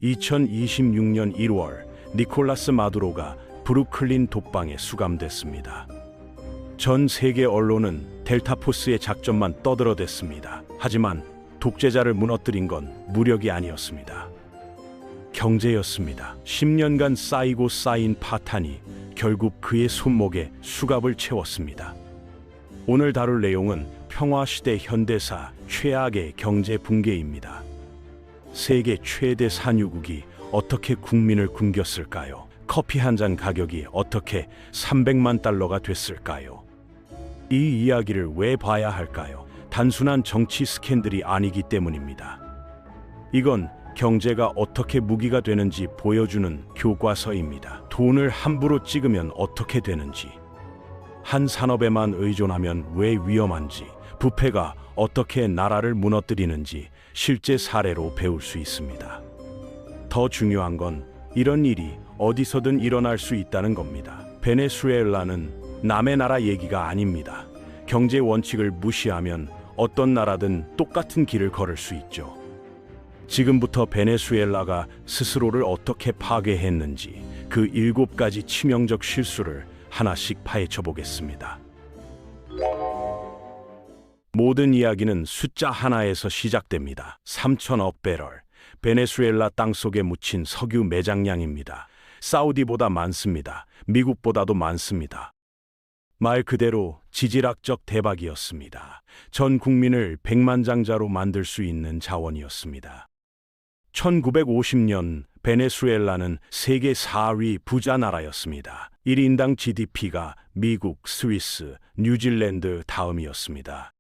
2026년 1월 니콜라스 마두로가 브루클린 독방에 수감됐습니다. 전 세계 언론은 델타포스의 작전만 떠들어댔습니다. 하지만 독재자를 무너뜨린 건 무력이 아니었습니다. 경제였습니다. 10년간 쌓이고 쌓인 파탄이 결국 그의 손목에 수갑을 채웠습니다. 오늘 다룰 내용은 평화시대 현대사 최악의 경제 붕괴입니다. 세계 최대 산유국이 어떻게 국민을 굶겼을까요? 커피 한 잔 가격이 어떻게 300만 달러가 됐을까요? 이 이야기를 왜 봐야 할까요? 단순한 정치 스캔들이 아니기 때문입니다. 이건 경제가 어떻게 무기가 되는지 보여주는 교과서입니다. 돈을 함부로 찍으면 어떻게 되는지, 한 산업에만 의존하면 왜 위험한지, 부패가 어떻게 나라를 무너뜨리는지 실제 사례로 배울 수 있습니다. 더 중요한 건 이런 일이 어디서든 일어날 수 있다는 겁니다. 베네수엘라는 남의 나라 얘기가 아닙니다. 경제 원칙을 무시하면 어떤 나라든 똑같은 길을 걸을 수 있죠. 지금부터 베네수엘라가 스스로를 어떻게 파괴했는지 그 7가지 치명적 실수를 하나씩 파헤쳐 보겠습니다. 모든 이야기는 숫자 하나에서 시작됩니다. 3천억 배럴, 베네수엘라 땅속에 묻힌 석유 매장량입니다. 사우디보다 많습니다. 미국보다도 많습니다. 말 그대로 지질학적 대박이었습니다. 전 국민을 백만장자로 만들 수 있는 자원이었습니다. 1950년 베네수엘라는 세계 4위 부자 나라였습니다. 1인당 GDP가 미국, 스위스, 뉴질랜드 다음이었습니다.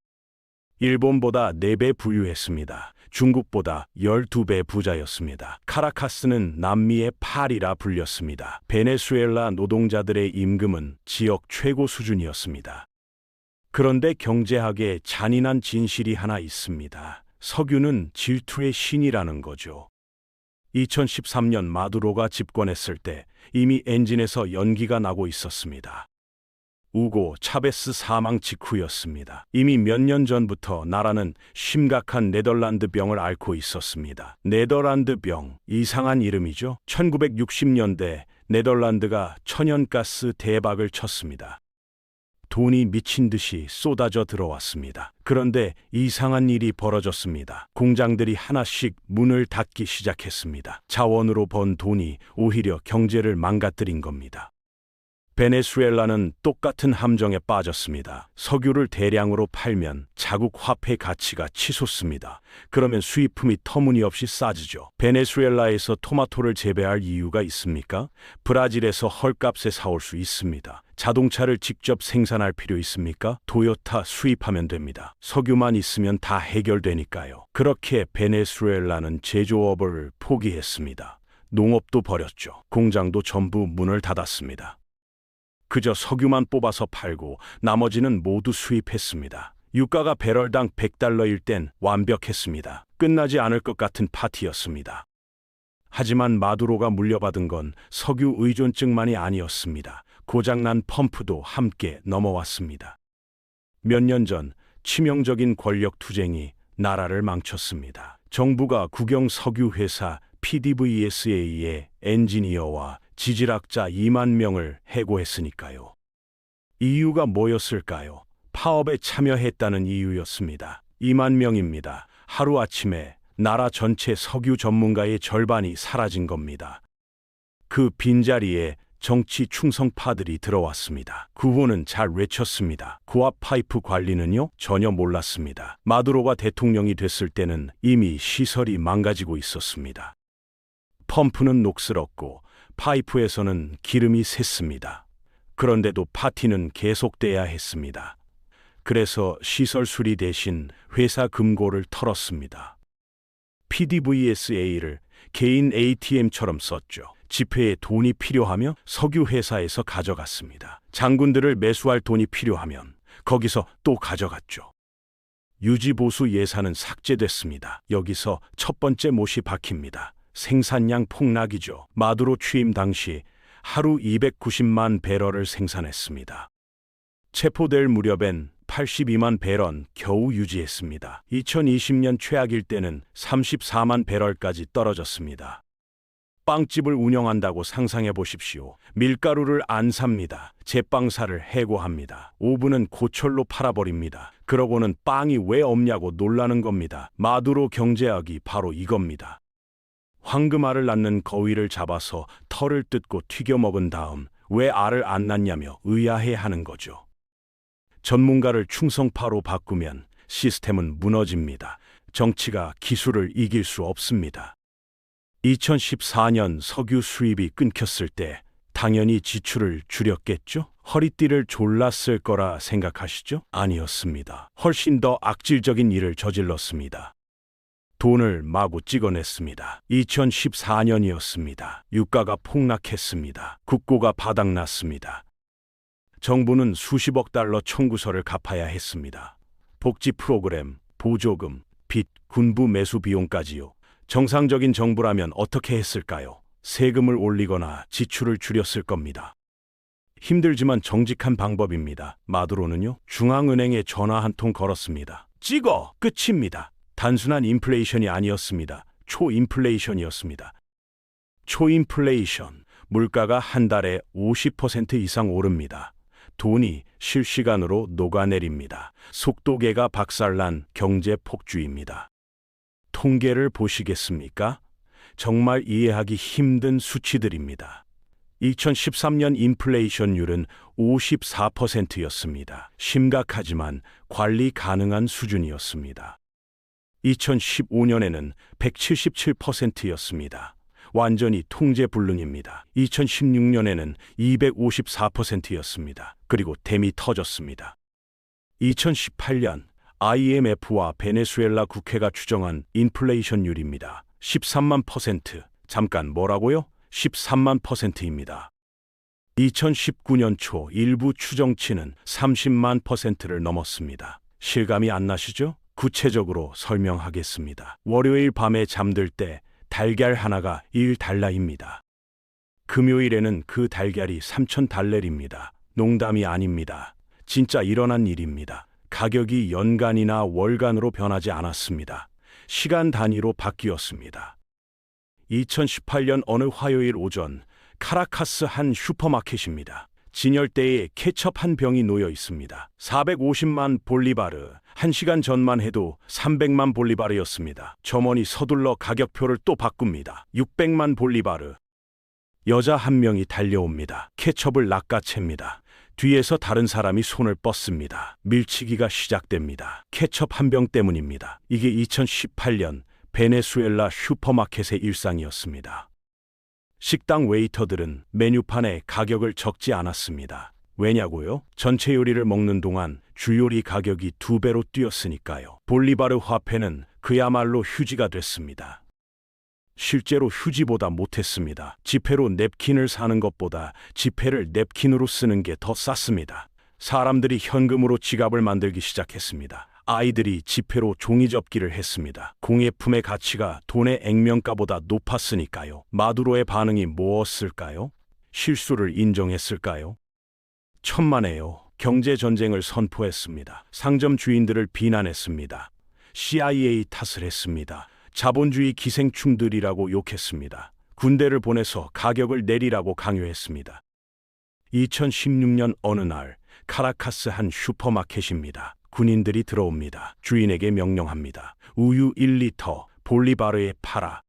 일본보다 4배 부유했습니다. 중국보다 12배 부자였습니다. 카라카스는 남미의 파리라 불렸습니다. 베네수엘라 노동자들의 임금은 지역 최고 수준이었습니다. 그런데 경제학에 잔인한 진실이 하나 있습니다. 석유는 질투의 신이라는 거죠. 2013년 마두로가 집권했을 때 이미 엔진에서 연기가 나고 있었습니다. 우고 차베스 사망 직후였습니다. 이미 몇 년 전부터 나라는 심각한 네덜란드 병을 앓고 있었습니다. 네덜란드 병, 이상한 이름이죠. 1960년대 네덜란드가 천연가스 대박을 쳤습니다. 돈이 미친 듯이 쏟아져 들어왔습니다. 그런데 이상한 일이 벌어졌습니다. 공장들이 하나씩 문을 닫기 시작했습니다. 자원으로 번 돈이 오히려 경제를 망가뜨린 겁니다. 베네수엘라는 똑같은 함정에 빠졌습니다. 석유를 대량으로 팔면 자국 화폐 가치가 치솟습니다. 그러면 수입품이 터무니없이 싸지죠. 베네수엘라에서 토마토를 재배할 이유가 있습니까? 브라질에서 헐값에 사올 수 있습니다. 자동차를 직접 생산할 필요 있습니까? 토요타 수입하면 됩니다. 석유만 있으면 다 해결되니까요. 그렇게 베네수엘라는 제조업을 포기했습니다. 농업도 버렸죠. 공장도 전부 문을 닫았습니다. 그저 석유만 뽑아서 팔고 나머지는 모두 수입했습니다. 유가가 배럴당 100달러일 땐 완벽했습니다. 끝나지 않을 것 같은 파티였습니다. 하지만 마두로가 물려받은 건 석유 의존증만이 아니었습니다. 고장난 펌프도 함께 넘어왔습니다. 몇 년 전 치명적인 권력 투쟁이 나라를 망쳤습니다. 정부가 국영 석유 회사 PDVSA의 엔지니어와 지질학자 2만 명을 해고했으니까요. 이유가 뭐였을까요? 파업에 참여했다는 이유였습니다. 2만 명입니다. 하루아침에 나라 전체 석유 전문가의 절반이 사라진 겁니다. 그 빈자리에 정치 충성파들이 들어왔습니다. 구호는 잘 외쳤습니다. 고압 파이프 관리는요? 전혀 몰랐습니다. 마두로가 대통령이 됐을 때는 이미 시설이 망가지고 있었습니다. 펌프는 녹슬었고 파이프에서는 기름이 샜습니다. 그런데도 파티는 계속돼야 했습니다. 그래서 시설 수리 대신 회사 금고를 털었습니다. PDVSA를 개인 ATM처럼 썼죠. 집회에 돈이 필요하며 석유 회사에서 가져갔습니다. 장군들을 매수할 돈이 필요하면 거기서 또 가져갔죠. 유지보수 예산은 삭제됐습니다. 여기서 첫 번째 못이 박힙니다. 생산량 폭락이죠. 마두로 취임 당시 하루 290만 배럴을 생산했습니다. 체포될 무렵엔 82만 배럴 겨우 유지했습니다. 2020년 최악일 때는 34만 배럴까지 떨어졌습니다. 빵집을 운영한다고 상상해 보십시오. 밀가루를 안 삽니다. 제빵사를 해고합니다. 오븐은 고철로 팔아버립니다. 그러고는 빵이 왜 없냐고 놀라는 겁니다. 마두로 경제학이 바로 이겁니다. 황금알을 낳는 거위를 잡아서 털을 뜯고 튀겨 먹은 다음 왜 알을 안 낳냐며 의아해하는 거죠. 전문가를 충성파로 바꾸면 시스템은 무너집니다. 정치가 기술을 이길 수 없습니다. 2014년 석유 수입이 끊겼을 때 당연히 지출을 줄였겠죠? 허리띠를 졸랐을 거라 생각하시죠? 아니었습니다. 훨씬 더 악질적인 일을 저질렀습니다. 돈을 마구 찍어냈습니다. 2014년이었습니다. 유가가 폭락했습니다. 국고가 바닥났습니다. 정부는 수십억 달러 청구서를 갚아야 했습니다. 복지 프로그램, 보조금, 빚, 군부 매수 비용까지요. 정상적인 정부라면 어떻게 했을까요? 세금을 올리거나 지출을 줄였을 겁니다. 힘들지만 정직한 방법입니다. 마두로는요, 중앙은행에 전화 한 통 걸었습니다. 찍어! 끝입니다. 단순한 인플레이션이 아니었습니다. 초인플레이션이었습니다. 초인플레이션, 물가가 한 달에 50% 이상 오릅니다. 돈이 실시간으로 녹아내립니다. 속도계가 박살난 경제 폭주입니다. 통계를 보시겠습니까? 정말 이해하기 힘든 수치들입니다. 2013년 인플레이션율은 54%였습니다. 심각하지만 관리 가능한 수준이었습니다. 2015년에는 177%였습니다. 완전히 통제 불능입니다. 2016년에는 254%였습니다. 그리고 댐이 터졌습니다. 2018년 IMF와 베네수엘라 국회가 추정한 인플레이션율입니다. 13만 %. 잠깐 뭐라고요? 13만 %입니다. 2019년 초 일부 추정치는 30만 %를 넘었습니다. 실감이 안 나시죠? 구체적으로 설명하겠습니다. 월요일 밤에 잠들 때 달걀 하나가 1달러입니다. 금요일에는 그 달걀이 3,000달러입니다. 농담이 아닙니다. 진짜 일어난 일입니다. 가격이 연간이나 월간으로 변하지 않았습니다. 시간 단위로 바뀌었습니다. 2018년 어느 화요일 오전 카라카스 한 슈퍼마켓입니다. 진열대에 케첩 한 병이 놓여 있습니다. 450만 볼리바르, 1시간 전만 해도 300만 볼리바르였습니다. 점원이 서둘러 가격표를 또 바꿉니다. 600만 볼리바르. 여자 한 명이 달려옵니다. 케첩을 낚아챕니다. 뒤에서 다른 사람이 손을 뻗습니다. 밀치기가 시작됩니다. 케첩 한 병 때문입니다. 이게 2018년 베네수엘라 슈퍼마켓의 일상이었습니다. 식당 웨이터들은 메뉴판에 가격을 적지 않았습니다. 왜냐고요? 전체 요리를 먹는 동안 주요리 가격이 2배로 뛰었으니까요. 볼리바르 화폐는 그야말로 휴지가 됐습니다. 실제로 휴지보다 못했습니다. 지폐로 냅킨을 사는 것보다 지폐를 냅킨으로 쓰는 게 더 쌌습니다. 사람들이 현금으로 지갑을 만들기 시작했습니다. 아이들이 지폐로 종이접기를 했습니다. 공예품의 가치가 돈의 액면가보다 높았으니까요. 마두로의 반응이 무엇일까요? 실수를 인정했을까요? 천만에요. 경제전쟁을 선포했습니다. 상점 주인들을 비난했습니다. CIA 탓을 했습니다. 자본주의 기생충들이라고 욕했습니다. 군대를 보내서 가격을 내리라고 강요했습니다. 2016년 어느 날 카라카스 한 슈퍼마켓입니다. 군인들이 들어옵니다. 주인에게 명령합니다. 우유 1리터 볼리바르에 팔아.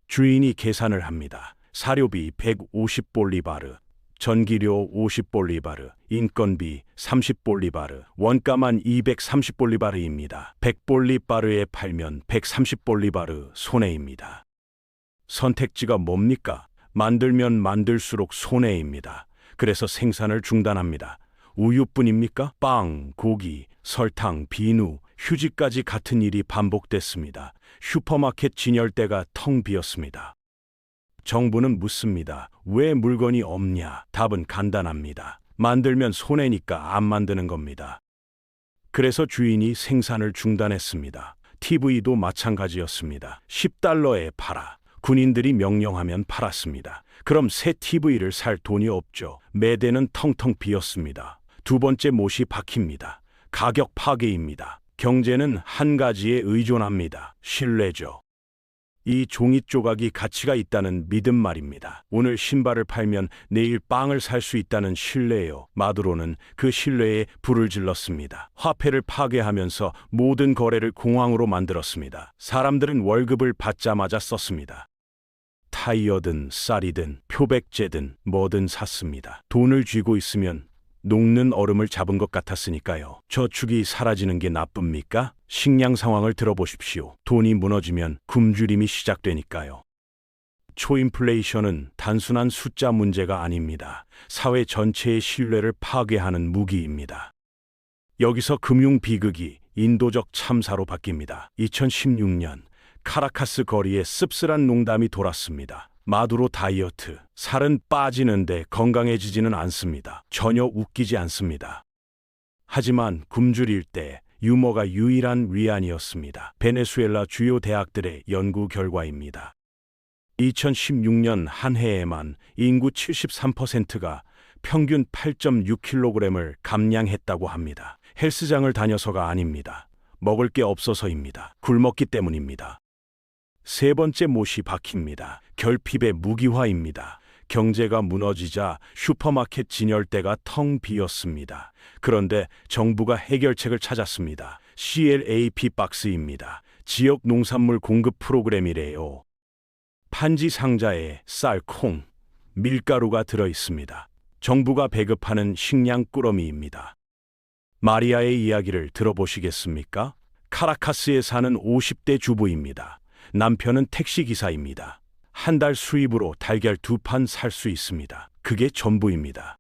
주인이 계산을 합니다. 사료비 150볼리바르, 전기료 50볼리바르, 인건비 30볼리바르, 원가만 230볼리바르입니다. 100볼리바르에 팔면 130볼리바르 손해입니다. 선택지가 뭡니까? 만들면 만들수록 손해입니다. 그래서 생산을 중단합니다. 우유뿐입니까? 빵, 고기, 설탕, 비누, 휴지까지 같은 일이 반복됐습니다. 슈퍼마켓 진열대가 텅 비었습니다. 정부는 묻습니다. 왜 물건이 없냐? 답은 간단합니다. 만들면 손해니까 안 만드는 겁니다. 그래서 주인이 생산을 중단했습니다. TV도 마찬가지였습니다. 10달러에 팔아. 군인들이 명령하면 팔았습니다. 그럼 새 TV를 살 돈이 없죠. 매대는 텅텅 비었습니다. 두 번째 못이 박힙니다. 가격 파괴입니다. 경제는 한 가지에 의존합니다. 신뢰죠. 이 종이 조각이 가치가 있다는 믿음 말입니다. 오늘 신발을 팔면 내일 빵을 살 수 있다는 신뢰예요. 마두로는 그 신뢰에 불을 질렀습니다. 화폐를 파괴하면서 모든 거래를 공황으로 만들었습니다. 사람들은 월급을 받자마자 썼습니다. 타이어든 쌀이든 표백제든 뭐든 샀습니다. 돈을 쥐고 있으면 녹는 얼음을 잡은 것 같았으니까요. 저축이 사라지는 게 나쁩니까? 식량 상황을 들어보십시오. 돈이 무너지면 굶주림이 시작되니까요. 초인플레이션은 단순한 숫자 문제가 아닙니다. 사회 전체의 신뢰를 파괴하는 무기입니다. 여기서 금융 비극이 인도적 참사로 바뀝니다. 2016년 카라카스 거리에 씁쓸한 농담이 돌았습니다. 마두로 다이어트, 살은 빠지는데 건강해지지는 않습니다. 전혀 웃기지 않습니다. 하지만 굶주릴 때 유머가 유일한 위안이었습니다. 베네수엘라 주요 대학들의 연구 결과입니다. 2016년 한 해에만 인구 73%가 평균 8.6kg을 감량했다고 합니다. 헬스장을 다녀서가 아닙니다. 먹을 게 없어서입니다. 굶었기 때문입니다. 세 번째 못이 박힙니다. 결핍의 무기화입니다. 경제가 무너지자 슈퍼마켓 진열대가 텅 비었습니다. 그런데 정부가 해결책을 찾았습니다. CLAP 박스입니다. 지역 농산물 공급 프로그램이래요. 판지 상자에 쌀, 콩, 밀가루가 들어 있습니다. 정부가 배급하는 식량 꾸러미입니다. 마리아의 이야기를 들어보시겠습니까? 카라카스에 사는 50대 주부입니다. 남편은 택시기사입니다. 한 달 수입으로 달걀 2판 살 수 있습니다. 그게 전부입니다.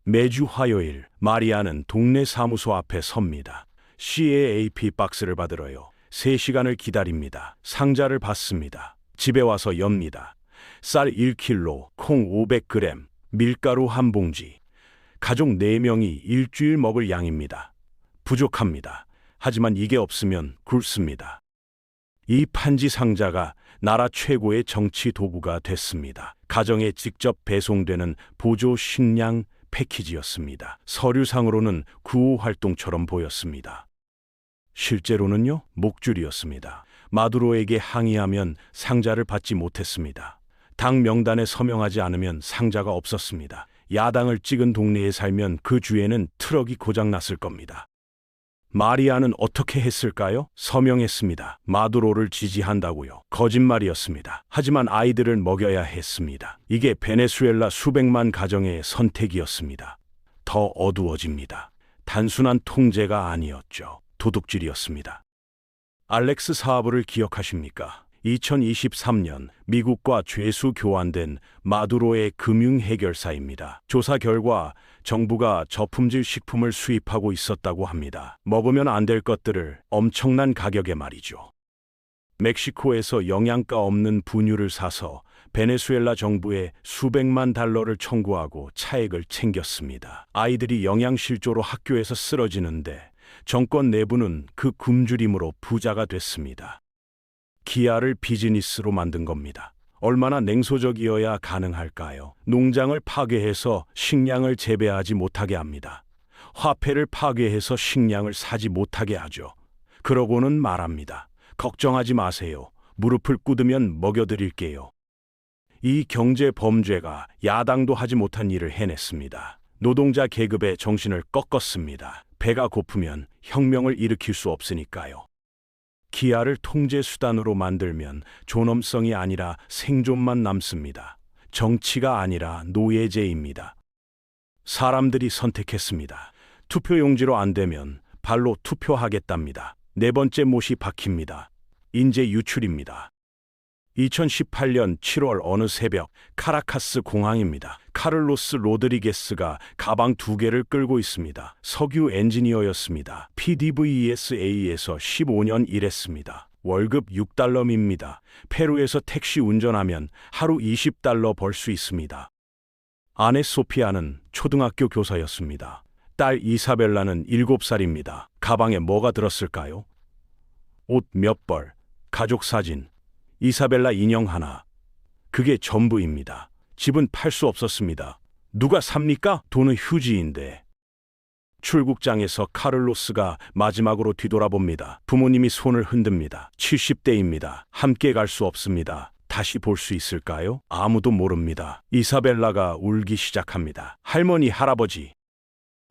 매주 화요일 마리아는 동네 사무소 앞에 섭니다. CAAP 박스를 받으러요. 3시간을 기다립니다. 상자를 받습니다. 집에 와서 엽니다. 쌀 1kg, 콩 500g, 밀가루 한 봉지. 가족 4명이 일주일 먹을 양입니다. 부족합니다. 하지만 이게 없으면 굶습니다. 이 판지 상자가 나라 최고의 정치 도구가 됐습니다. 가정에 직접 배송되는 보조 식량 패키지였습니다. 서류상으로는 구호 활동처럼 보였습니다. 실제로는요, 목줄이었습니다. 마두로에게 항의하면 상자를 받지 못했습니다. 당 명단에 서명하지 않으면 상자가 없었습니다. 야당을 찍은 동네에 살면 그 주에는 트럭이 고장났을 겁니다. 마리아는 어떻게 했을까요? 서명했습니다. 마두로를 지지한다고요. 거짓말이었습니다. 하지만 아이들을 먹여야 했습니다. 이게 베네수엘라 수백만 가정의 선택이었습니다. 더 어두워집니다. 단순한 통제가 아니었죠. 도둑질이었습니다. 알렉스 사하브를 기억하십니까? 2023년 미국과 죄수 교환된 마두로의 금융 해결사입니다. 조사 결과 정부가 저품질 식품을 수입하고 있었다고 합니다. 먹으면 안 될 것들을 엄청난 가격에 말이죠. 멕시코에서 영양가 없는 분유를 사서 베네수엘라 정부에 수백만 달러를 청구하고 차액을 챙겼습니다. 아이들이 영양실조로 학교에서 쓰러지는데 정권 내부는 그 굶주림으로 부자가 됐습니다. 기아를 비즈니스로 만든 겁니다. 얼마나 냉소적이어야 가능할까요? 농장을 파괴해서 식량을 재배하지 못하게 합니다. 화폐를 파괴해서 식량을 사지 못하게 하죠. 그러고는 말합니다. 걱정하지 마세요. 무릎을 꿇으면 먹여드릴게요. 이 경제 범죄가 야당도 하지 못한 일을 해냈습니다. 노동자 계급의 정신을 꺾었습니다. 배가 고프면 혁명을 일으킬 수 없으니까요. 기아를 통제 수단으로 만들면 존엄성이 아니라 생존만 남습니다. 정치가 아니라 노예제입니다. 사람들이 선택했습니다. 투표용지로 안 되면 발로 투표하겠답니다. 네 번째 못이 박힙니다. 인재 유출입니다. 2018년 7월 어느 새벽 카라카스 공항입니다. 카를로스 로드리게스가 가방 2개를 끌고 있습니다. 석유 엔지니어였습니다. PDVSA에서 15년 일했습니다. 월급 6달러입니다. 페루에서 택시 운전하면 하루 20달러 벌 수 있습니다. 아내 소피아는 초등학교 교사였습니다. 딸 이사벨라는 7살입니다. 가방에 뭐가 들었을까요? 옷 몇 벌, 가족 사진, 이사벨라 인형 하나. 그게 전부입니다. 집은 팔 수 없었습니다. 누가 삽니까? 돈은 휴지인데. 출국장에서 카를로스가 마지막으로 뒤돌아봅니다. 부모님이 손을 흔듭니다. 70대입니다. 함께 갈 수 없습니다. 다시 볼 수 있을까요? 아무도 모릅니다. 이사벨라가 울기 시작합니다. 할머니, 할아버지.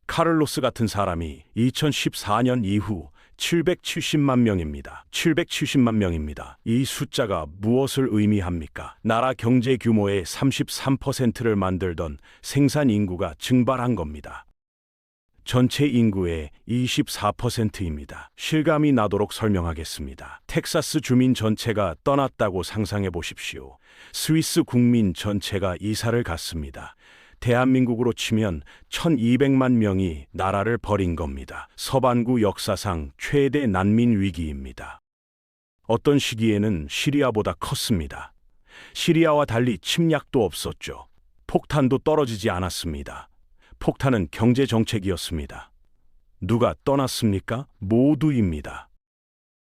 카를로스 같은 사람이 2014년 이후 770만 명입니다. 770만 명입니다. 이 숫자가 무엇을 의미합니까? 나라 경제 규모의 33%를 만들던 생산 인구가 증발한 겁니다. 전체 인구의 24%입니다. 실감이 나도록 설명하겠습니다. 텍사스 주민 전체가 떠났다고 상상해 보십시오. 스위스 국민 전체가 이사를 갔습니다. 대한민국으로 치면 1200만 명이 나라를 버린 겁니다. 서반구 역사상 최대 난민 위기입니다. 어떤 시기에는 시리아보다 컸습니다. 시리아와 달리 침략도 없었죠. 폭탄도 떨어지지 않았습니다. 폭탄은 경제 정책이었습니다. 누가 떠났습니까? 모두입니다.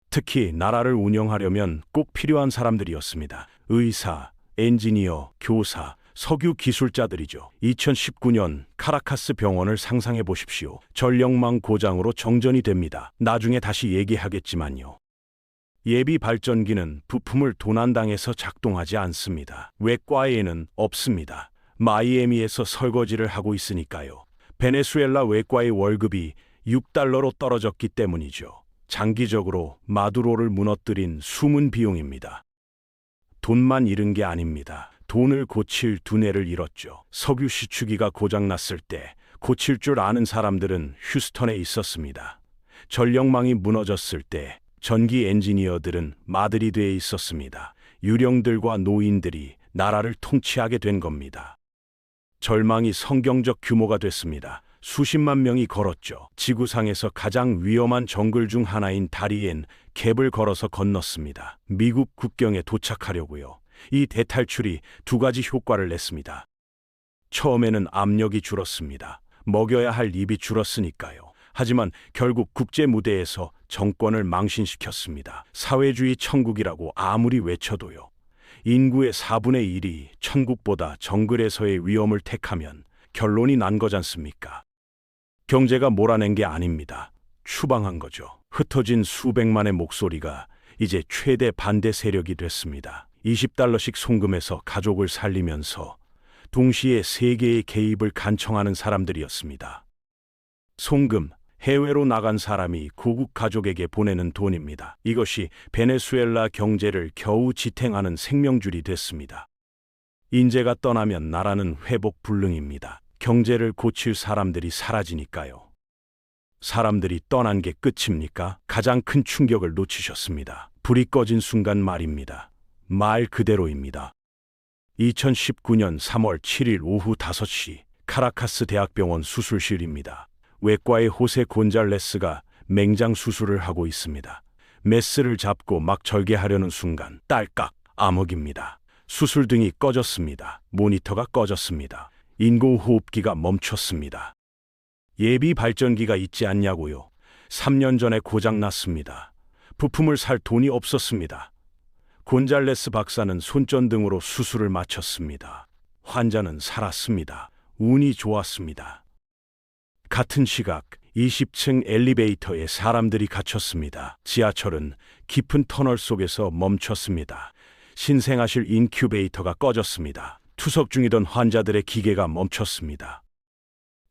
특히 나라를 운영하려면 꼭 필요한 사람들이었습니다. 의사, 엔지니어, 교사, 석유 기술자들이죠. 2019년 카라카스 병원을 상상해 보십시오. 전력망 고장으로 정전이 됩니다. 나중에 다시 얘기하겠지만요. 예비 발전기는 부품을 도난당해서 작동하지 않습니다. 외과에는 없습니다. 마이애미에서 설거지를 하고 있으니까요. 베네수엘라 외과의 월급이 6달러로 떨어졌기 때문이죠. 장기적으로 마두로를 무너뜨린 숨은 비용입니다. 돈만 잃은 게 아닙니다. 돈을 고칠 두뇌를 잃었죠. 석유 시추기가 고장났을 때 고칠 줄 아는 사람들은 휴스턴에 있었습니다. 전력망이 무너졌을 때 전기 엔지니어들은 마드리드에 있었습니다. 유령들과 노인들이 나라를 통치하게 된 겁니다. 절망이 성경적 규모가 됐습니다. 수십만 명이 걸었죠. 지구상에서 가장 위험한 정글 중 하나인 다리엔 갭을 걸어서 건넜습니다. 미국 국경에 도착하려고요. 이 대탈출이 두 가지 효과를 냈습니다. 처음에는 압력이 줄었습니다. 먹여야 할 입이 줄었으니까요. 하지만 결국 국제 무대에서 정권을 망신시켰습니다. 사회주의 천국이라고 아무리 외쳐도요. 인구의 4분의 1이 천국보다 정글에서의 위험을 택하면 결론이 난 거잖습니까? 경제가 몰아낸 게 아닙니다. 추방한 거죠. 흩어진 수백만의 목소리가 이제 최대 반대 세력이 됐습니다. 20달러씩 송금해서 가족을 살리면서 동시에 세계의 개입을 간청하는 사람들이었습니다. 송금, 해외로 나간 사람이 고국 가족에게 보내는 돈입니다. 이것이 베네수엘라 경제를 겨우 지탱하는 생명줄이 됐습니다. 인재가 떠나면 나라는 회복 불능입니다. 경제를 고칠 사람들이 사라지니까요. 사람들이 떠난 게 끝입니까? 가장 큰 충격을 놓치셨습니다. 불이 꺼진 순간 말입니다. 말 그대로입니다. 2019년 3월 7일 오후 5시 카라카스 대학병원 수술실입니다. 외과의 호세 곤잘레스가 맹장 수술을 하고 있습니다. 메스를 잡고 막 절개하려는 순간 딸깍 암흑입니다. 수술등이 꺼졌습니다. 모니터가 꺼졌습니다. 인공호흡기가 멈췄습니다. 예비 발전기가 있지 않냐고요? 3년 전에 고장났습니다. 부품을 살 돈이 없었습니다. 곤잘레스 박사는 손전등으로 수술을 마쳤습니다. 환자는 살았습니다. 운이 좋았습니다. 같은 시각 20층 엘리베이터에 사람들이 갇혔습니다. 지하철은 깊은 터널 속에서 멈췄습니다. 신생아실 인큐베이터가 꺼졌습니다. 투석 중이던 환자들의 기계가 멈췄습니다.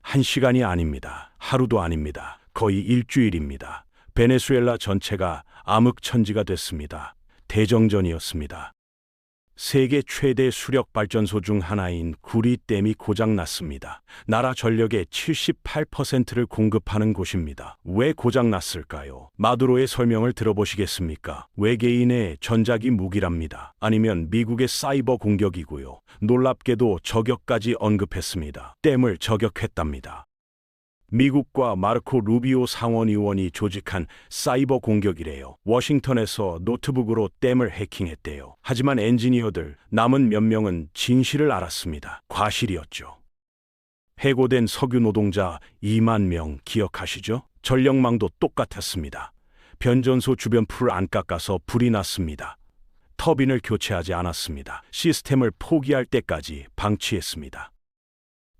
1시간이 아닙니다. 하루도 아닙니다. 거의 일주일입니다. 베네수엘라 전체가 암흑천지가 됐습니다. 대정전이었습니다. 세계 최대 수력 발전소 중 하나인 구리댐이 고장났습니다. 나라 전력의 78%를 공급하는 곳입니다. 왜 고장났을까요? 마두로의 설명을 들어보시겠습니까? 외계인의 전자기 무기랍니다. 아니면 미국의 사이버 공격이고요. 놀랍게도 저격까지 언급했습니다. 댐을 저격했답니다. 미국과 마르코 루비오 상원의원이 조직한 사이버 공격이래요. 워싱턴에서 노트북으로 댐을 해킹했대요. 하지만 엔지니어들, 남은 몇 명은 진실을 알았습니다. 과실이었죠. 해고된 석유 노동자 2만 명 기억하시죠? 전력망도 똑같았습니다. 변전소 주변 풀 안 깎아서 불이 났습니다. 터빈을 교체하지 않았습니다. 시스템을 포기할 때까지 방치했습니다.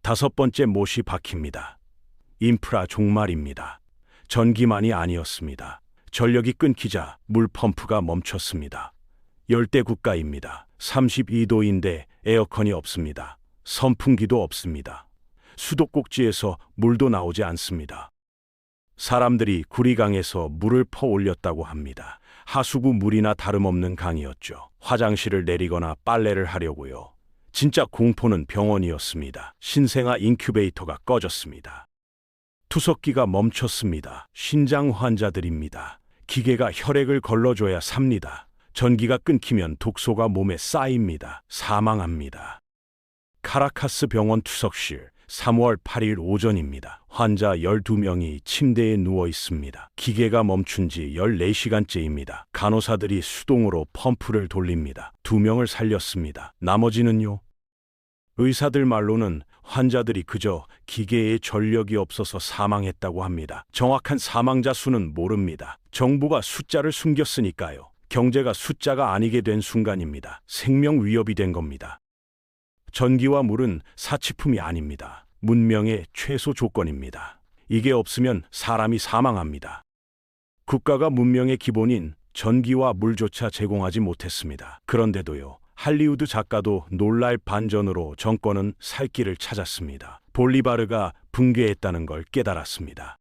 5번째 못이 박힙니다. 인프라 종말입니다. 전기만이 아니었습니다. 전력이 끊기자 물 펌프가 멈췄습니다. 열대 국가입니다. 32도인데 에어컨이 없습니다. 선풍기도 없습니다. 수도꼭지에서 물도 나오지 않습니다. 사람들이 구리강에서 물을 퍼 올렸다고 합니다. 하수구 물이나 다름없는 강이었죠. 화장실을 내리거나 빨래를 하려고요. 진짜 공포는 병원이었습니다. 신생아 인큐베이터가 꺼졌습니다. 투석기가 멈췄습니다. 신장 환자들입니다. 기계가 혈액을 걸러줘야 삽니다. 전기가 끊기면 독소가 몸에 쌓입니다. 사망합니다. 카라카스 병원 투석실 3월 8일 오전입니다. 환자 12명이 침대에 누워 있습니다. 기계가 멈춘 지 14시간째입니다. 간호사들이 수동으로 펌프를 돌립니다. 2명을 살렸습니다. 나머지는요? 의사들 말로는 환자들이 그저 기계에 전력이 없어서 사망했다고 합니다. 정확한 사망자 수는 모릅니다. 정부가 숫자를 숨겼으니까요. 경제가 숫자가 아니게 된 순간입니다. 생명 위협이 된 겁니다. 전기와 물은 사치품이 아닙니다. 문명의 최소 조건입니다. 이게 없으면 사람이 사망합니다. 국가가 문명의 기본인 전기와 물조차 제공하지 못했습니다. 그런데도요, 할리우드 작가도 놀랄 반전으로 정권은 살 길을 찾았습니다. 볼리바르가 붕괴했다는 걸 깨달았습니다.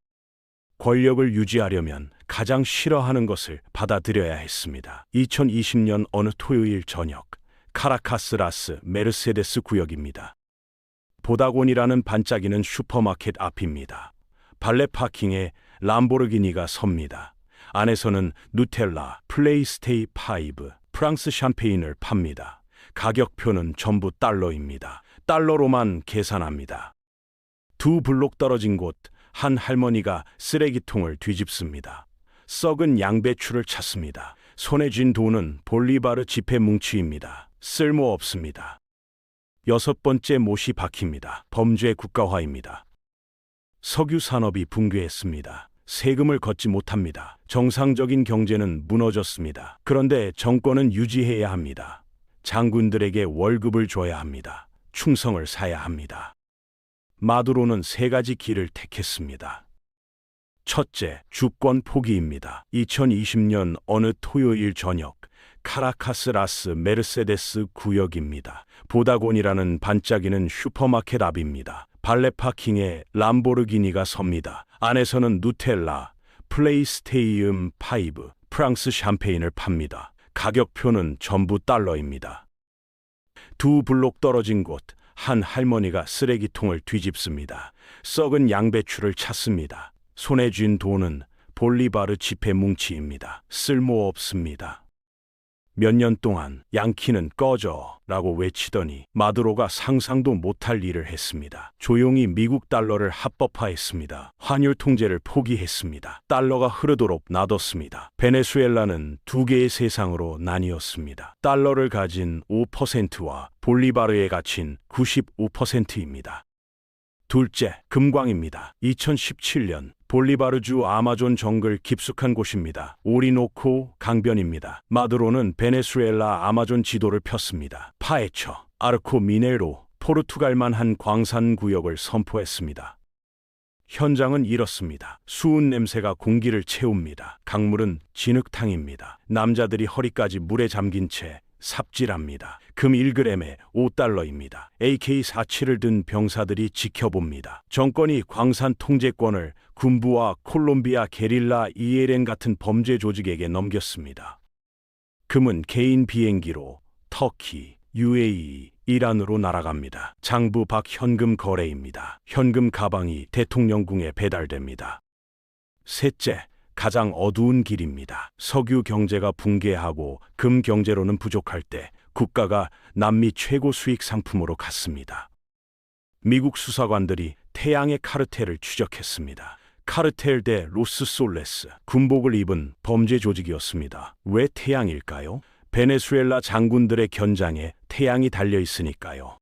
권력을 유지하려면 가장 싫어하는 것을 받아들여야 했습니다. 2020년 어느 토요일 저녁, 카라카스 라스 메르세데스 구역입니다. 보다곤이라는 반짝이는 슈퍼마켓 앞입니다. 발레 파킹에 람보르기니가 섭니다. 안에서는 누텔라, 플레이스테이 5, 프랑스 샴페인을 팝니다. 가격표는 전부 달러입니다. 달러로만 계산합니다. 2 블록 떨어진 곳, 한 할머니가 쓰레기통을 뒤집습니다. 썩은 양배추를 찾습니다. 손에 쥔 돈은 볼리바르 지폐 뭉치입니다. 쓸모없습니다. 6번째 못이 박힙니다. 범죄 국가화입니다. 석유 산업이 붕괴했습니다. 세금을 걷지 못합니다. 정상적인 경제는 무너졌습니다. 그런데 정권은 유지해야 합니다. 장군들에게 월급을 줘야 합니다. 충성을 사야 합니다. 마두로는 3가지 길을 택했습니다. 첫째, 주권 포기입니다. 2020년 어느 토요일 저녁, 카라카스 라스 메르세데스 구역입니다. 보다곤이라는 반짝이는 슈퍼마켓 앞입니다. 발레 파킹에 람보르기니가 섭니다. 안에서는 누텔라, 플레이스테이움 5, 프랑스 샴페인을 팝니다. 가격표는 전부 달러입니다. 2 블록 떨어진 곳, 한 할머니가 쓰레기통을 뒤집습니다. 썩은 양배추를 찾습니다. 손에 쥔 돈은 볼리바르 지폐 뭉치입니다. 쓸모없습니다. 몇 년 동안 양키는 꺼져 라고 외치더니 마두로가 상상도 못할 일을 했습니다. 조용히 미국 달러를 합법화했습니다. 환율 통제를 포기했습니다. 달러가 흐르도록 놔뒀습니다. 베네수엘라는 2개의 세상으로 나뉘었습니다. 달러를 가진 5%와 볼리바르에 갇힌 95%입니다. 둘째, 금광입니다. 2017년 볼리바르주 아마존 정글 깊숙한 곳입니다. 오리노코 강변입니다. 마두로는 베네수엘라 아마존 지도를 폈습니다. 파헤쳐, 아르코 미네로, 포르투갈만 한 광산 구역을 선포했습니다. 현장은 이렇습니다. 수은 냄새가 공기를 채웁니다. 강물은 진흙탕입니다. 남자들이 허리까지 물에 잠긴 채 삽질합니다. 금 1g에 5달러입니다. AK-47을 든 병사들이 지켜봅니다. 정권이 광산 통제권을 군부와 콜롬비아 게릴라 ELN 같은 범죄 조직에게 넘겼습니다. 금은 개인 비행기로 터키, UAE, 이란으로 날아갑니다. 장부 밖 현금 거래입니다. 현금 가방이 대통령궁에 배달됩니다. 셋째, 가장 어두운 길입니다. 석유 경제가 붕괴하고 금 경제로는 부족할 때 국가가 남미 최고 수익 상품으로 갔습니다. 미국 수사관들이 태양의 카르텔을 추적했습니다. 카르텔 대 로스 솔레스, 군복을 입은 범죄 조직이었습니다. 왜 태양일까요? 베네수엘라 장군들의 견장에 태양이 달려 있으니까요.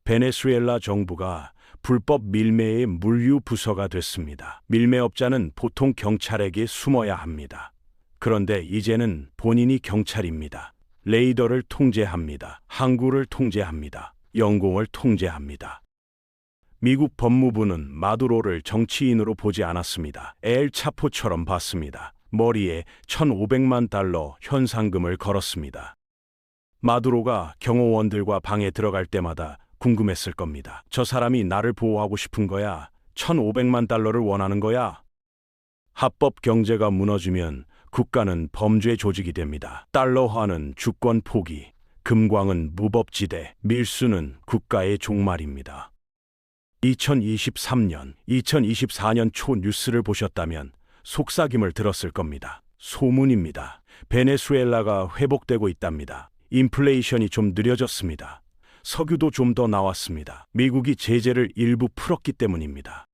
베네수엘라 정부가 불법 밀매의 물류 부서가 됐습니다. 밀매업자는 보통 경찰에게 숨어야 합니다. 그런데 이제는 본인이 경찰입니다. 레이더를 통제합니다. 항구를 통제합니다. 영공을 통제합니다. 미국 법무부는 마두로를 정치인으로 보지 않았습니다. 엘 차포처럼 봤습니다. 머리에 1,500만 달러 현상금을 걸었습니다. 마두로가 경호원들과 방에 들어갈 때마다 궁금했을 겁니다. 저 사람이 나를 보호하고 싶은 거야? 1,500만 달러를 원하는 거야? 합법 경제가 무너지면 국가는 범죄 조직이 됩니다. 달러화는 주권 포기, 금광은 무법지대, 밀수는 국가의 종말입니다. 2024년 초 뉴스를 보셨다면 속삭임을 들었을 겁니다. 소문입니다. 베네수엘라가 회복되고 있답니다. 인플레이션이 좀 느려졌습니다. 석유도 좀 더 나왔습니다. 미국이 제재를 일부 풀었기 때문입니다.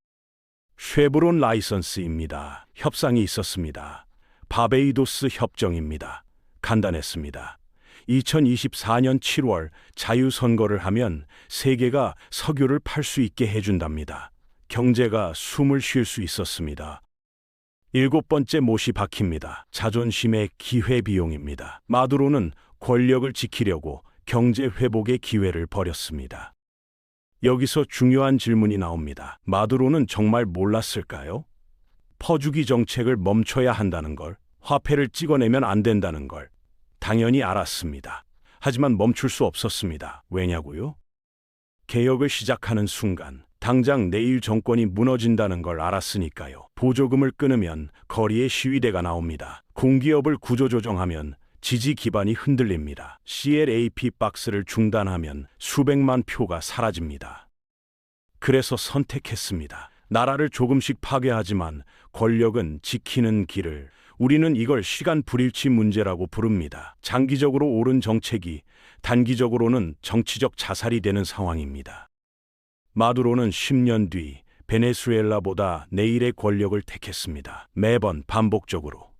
쉐브론 라이선스입니다. 협상이 있었습니다. 바베이도스 협정입니다. 간단했습니다. 2024년 7월 자유선거를 하면 세계가 석유를 팔 수 있게 해준답니다. 경제가 숨을 쉴 수 있었습니다. 7번째 못이 박힙니다. 자존심의 기회비용입니다. 마두로는 권력을 지키려고 경제 회복의 기회를 버렸습니다. 여기서 중요한 질문이 나옵니다. 마두로는 정말 몰랐을까요? 퍼주기 정책을 멈춰야 한다는 걸, 화폐를 찍어내면 안 된다는 걸 당연히 알았습니다. 하지만 멈출 수 없었습니다. 왜냐고요? 개혁을 시작하는 순간 당장 내일 정권이 무너진다는 걸 알았으니까요. 보조금을 끊으면 거리에 시위대가 나옵니다. 공기업을 구조조정하면 지지 기반이 흔들립니다. CLAP 박스를 중단하면 수백만 표가 사라집니다. 그래서 선택했습니다. 나라를 조금씩 파괴하지만 권력은 지키는 길을. 우리는 이걸 시간 불일치 문제라고 부릅니다. 장기적으로 옳은 정책이 단기적으로는 정치적 자살이 되는 상황입니다. 마두로는 10년 뒤 베네수엘라보다 내일의 권력을 택했습니다. 매번 반복적으로.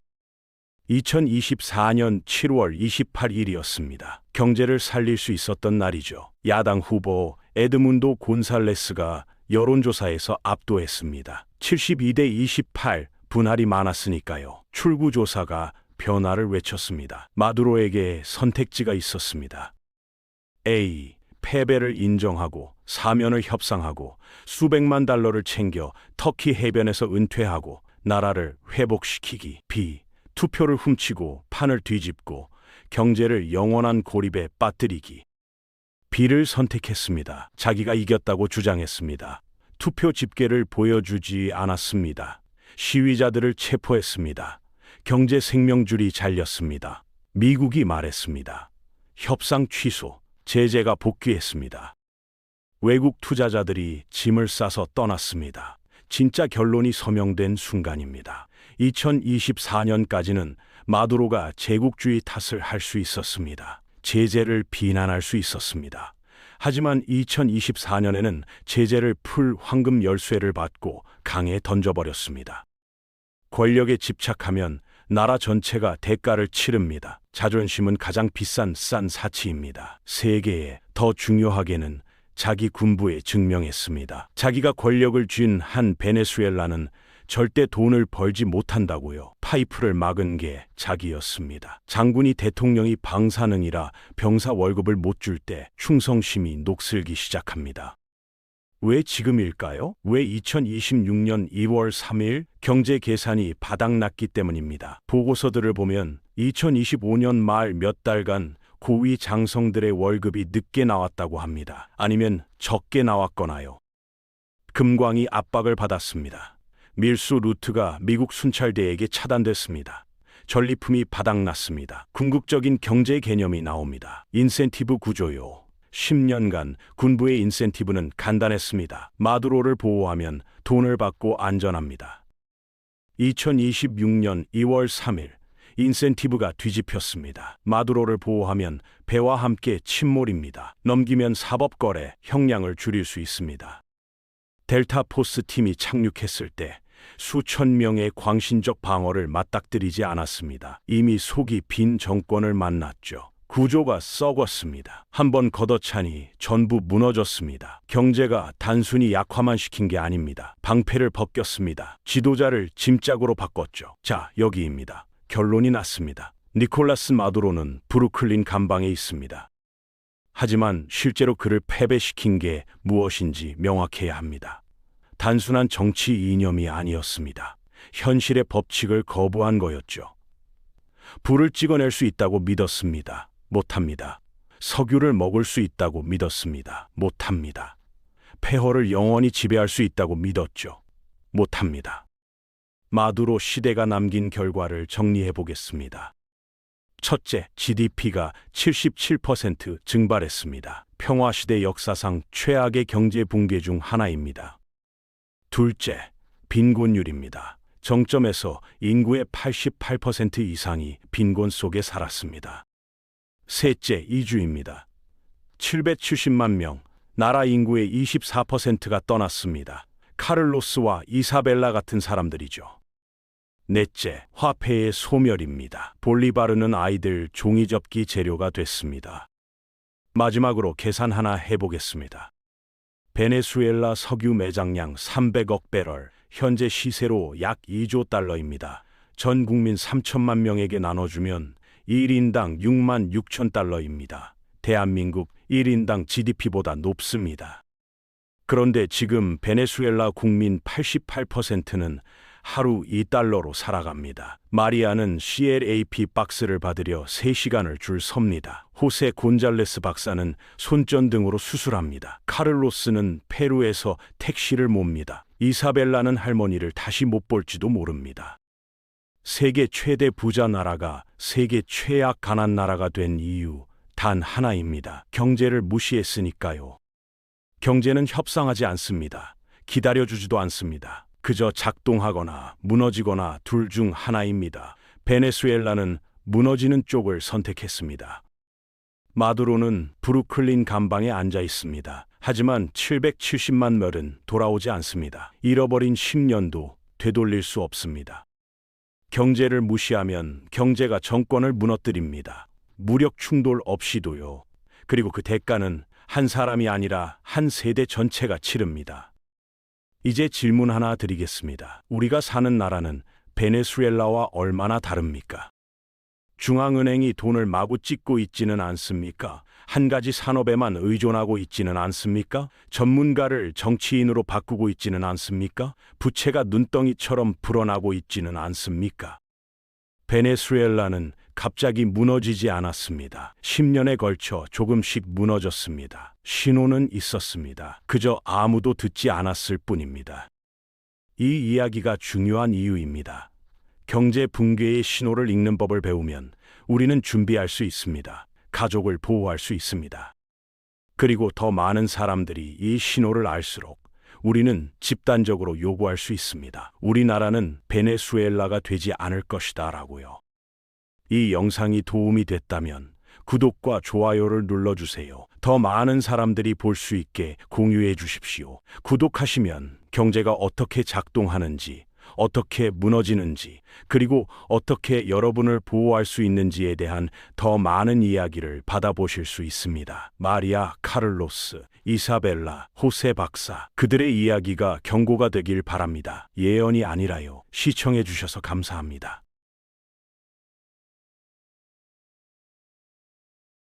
2024년 7월 28일이었습니다. 경제를 살릴 수 있었던 날이죠. 야당 후보 에드문도 곤살레스가 여론조사에서 압도했습니다. 72대 28, 분할이 많았으니까요. 출구조사가 변화를 외쳤습니다. 마두로에게 선택지가 있었습니다. A. 패배를 인정하고 사면을 협상하고 수백만 달러를 챙겨 터키 해변에서 은퇴하고 나라를 회복시키기. B. 투표를 훔치고 판을 뒤집고 경제를 영원한 고립에 빠뜨리기. B를 선택했습니다. 자기가 이겼다고 주장했습니다. 투표 집계를 보여주지 않았습니다. 시위자들을 체포했습니다. 경제 생명줄이 잘렸습니다. 미국이 말했습니다. 협상 취소, 제재가 복귀했습니다. 외국 투자자들이 짐을 싸서 떠났습니다. 진짜 결론이 서명된 순간입니다. 2024년까지는 마두로가 제국주의 탓을 할 수 있었습니다. 제재를 비난할 수 있었습니다. 하지만 2024년에는 제재를 풀 황금 열쇠를 받고 강에 던져버렸습니다. 권력에 집착하면 나라 전체가 대가를 치릅니다. 자존심은 가장 비싼 싼 사치입니다. 세계에 더 중요하게는 자기 군부에 증명했습니다. 자기가 권력을 쥔 한 베네수엘라는 절대 돈을 벌지 못한다고요. 파이프를 막은 게 자기였습니다. 장군이 대통령이 방사능이라 병사 월급을 못 줄 때 충성심이 녹슬기 시작합니다. 왜 지금일까요? 왜 2026년 2월 3일 경제 계산이 바닥났기 때문입니다. 보고서들을 보면 2025년 말 몇 달간 고위 장성들의 월급이 늦게 나왔다고 합니다. 아니면 적게 나왔거나요. 금광이 압박을 받았습니다. 밀수 루트가 미국 순찰대에게 차단됐습니다. 전리품이 바닥났습니다. 궁극적인 경제 개념이 나옵니다. 인센티브 구조요. 10년간 군부의 인센티브는 간단했습니다. 마두로를 보호하면 돈을 받고 안전합니다. 2026년 2월 3일 인센티브가 뒤집혔습니다. 마두로를 보호하면 배와 함께 침몰입니다. 넘기면 사법거래, 형량을 줄일 수 있습니다. 델타 포스 팀이 착륙했을 때 수천 명의 광신적 방어를 맞닥뜨리지 않았습니다. 이미 속이 빈 정권을 만났죠. 구조가 썩었습니다. 한번 걷어차니 전부 무너졌습니다. 경제가 단순히 약화만 시킨 게 아닙니다. 방패를 벗겼습니다. 지도자를 짐짝으로 바꿨죠. 자, 여기입니다. 결론이 났습니다. 니콜라스 마두로는 브루클린 감방에 있습니다. 하지만 실제로 그를 패배시킨 게 무엇인지 명확해야 합니다. 단순한 정치 이념이 아니었습니다. 현실의 법칙을 거부한 거였죠. 불을 찍어낼 수 있다고 믿었습니다. 못합니다. 석유를 먹을 수 있다고 믿었습니다. 못합니다. 폐허를 영원히 지배할 수 있다고 믿었죠. 못합니다. 마두로 시대가 남긴 결과를 정리해 보겠습니다. 첫째, GDP가 77% 증발했습니다. 평화시대 역사상 최악의 경제 붕괴 중 하나입니다. 둘째, 빈곤율입니다. 정점에서 인구의 88% 이상이 빈곤 속에 살았습니다. 셋째, 이주입니다. 770만 명, 나라 인구의 24%가 떠났습니다. 카를로스와 이사벨라 같은 사람들이죠. 넷째, 화폐의 소멸입니다. 볼리바르는 아이들 종이접기 재료가 됐습니다. 마지막으로 계산 하나 해보겠습니다. 베네수엘라 석유 매장량 300억 배럴, 현재 시세로 약 2조 달러입니다. 전 국민 3천만 명에게 나눠주면 1인당 6만 6천 달러입니다. 대한민국 1인당 GDP보다 높습니다. 그런데 지금 베네수엘라 국민 88%는 하루 2달러로 살아갑니다. 마리아는 CLAP 박스를 받으려 3시간을 줄 섭니다. 호세 곤잘레스 박사는 손전등으로 수술합니다. 카를로스는 페루에서 택시를 몹니다. 이사벨라는 할머니를 다시 못 볼지도 모릅니다. 세계 최대 부자 나라가 세계 최악 가난 나라가 된 이유 단 하나입니다. 경제를 무시했으니까요. 경제는 협상하지 않습니다. 기다려주지도 않습니다. 그저 작동하거나 무너지거나 둘 중 하나입니다. 베네수엘라는 무너지는 쪽을 선택했습니다. 마두로는 브루클린 감방에 앉아 있습니다. 하지만 770만 멸은 돌아오지 않습니다. 잃어버린 10년도 되돌릴 수 없습니다. 경제를 무시하면 경제가 정권을 무너뜨립니다. 무력 충돌 없이도요. 그리고 그 대가는 한 사람이 아니라 한 세대 전체가 치릅니다. 이제 질문 하나 드리겠습니다. 우리가 사는 나라는 베네수엘라와 얼마나 다릅니까? 중앙은행이 돈을 마구 찍고 있지는 않습니까? 한 가지 산업에만 의존하고 있지는 않습니까? 전문가를 정치인으로 바꾸고 있지는 않습니까? 부채가 눈덩이처럼 불어나고 있지는 않습니까? 베네수엘라는 갑자기 무너지지 않았습니다. 10년에 걸쳐 조금씩 무너졌습니다. 신호는 있었습니다. 그저 아무도 듣지 않았을 뿐입니다. 이 이야기가 중요한 이유입니다. 경제 붕괴의 신호를 읽는 법을 배우면 우리는 준비할 수 있습니다. 가족을 보호할 수 있습니다. 그리고 더 많은 사람들이 이 신호를 알수록 우리는 집단적으로 요구할 수 있습니다. 우리나라는 베네수엘라가 되지 않을 것이다 라고요. 이 영상이 도움이 됐다면 구독과 좋아요를 눌러주세요. 더 많은 사람들이 볼 수 있게 공유해 주십시오. 구독하시면 경제가 어떻게 작동하는지, 어떻게 무너지는지, 그리고 어떻게 여러분을 보호할 수 있는지에 대한 더 많은 이야기를 받아보실 수 있습니다. 마리아, 카를로스, 이사벨라, 호세 박사, 그들의 이야기가 경고가 되길 바랍니다. 예언이 아니라요. 시청해 주셔서 감사합니다.